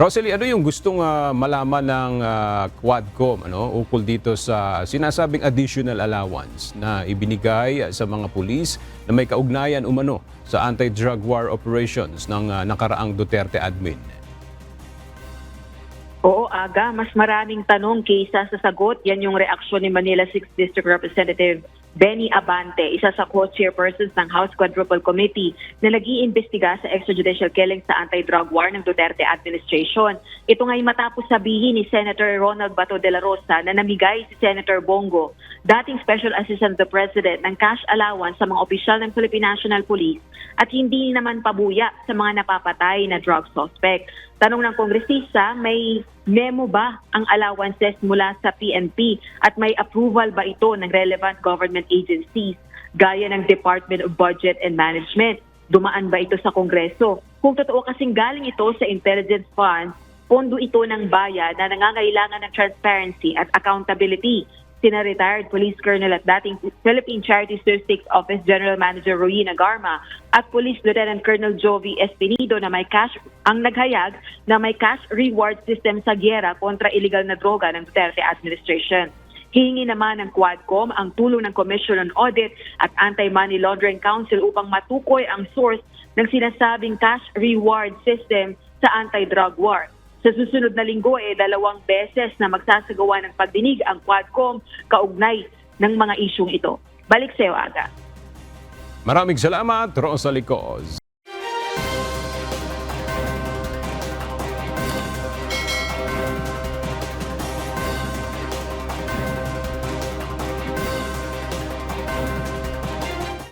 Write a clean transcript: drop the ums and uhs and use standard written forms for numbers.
Rosalie, ano yung gustong malaman ng Quadcom ukol dito sa sinasabing additional allowance na ibinigay sa mga pulis na may kaugnayan umano sa anti-drug war operations ng nakaraang Duterte admin? Oo, Aga, mas maraming tanong kaysa sa sagot. Yan yung reaksyon ni Manila 6th District Representative Benny Abante, isa sa co-chairpersons ng House Quadruple Committee na nag-iimbestiga sa extrajudicial killing sa anti-drug war ng Duterte administration. Ito nga'y matapos sabihin ni Senator Ronald Bato de la Rosa na namigay si Senator Bongo, dating Special Assistant to the President, ng cash allowance sa mga opisyal ng Philippine National Police at hindi naman pabuya sa mga napapatay na drug suspect. Tanong ng kongresista, may memo ba ang allowances mula sa PNP at may approval ba ito ng relevant government agencies gaya ng Department of Budget and Management? Dumaan ba ito sa Kongreso? Kung totoo kasing galing ito sa intelligence funds, pondo ito ng bayan na nangangailangan ng transparency at accountability. Sina retired police colonel at dating Philippine Charity Statistics Office General Manager Royina Garma at Police Lieutenant Colonel Jovi Espinido na may cash ang naghayag na may cash reward system sa giyera kontra illegal na droga ng Duterte administration. Hihingi naman ng Quadcom ang tulong ng Commission on Audit at Anti-Money Laundering Council upang matukoy ang source ng sinasabing cash reward system sa anti-drug war. Sa susunod na linggo, 2 beses na magsasagawa ng pagdinig ang Quadcom kaugnay ng mga isyung ito. Balik sa iyo, Aga. Maraming salamat, Rosalie Coz.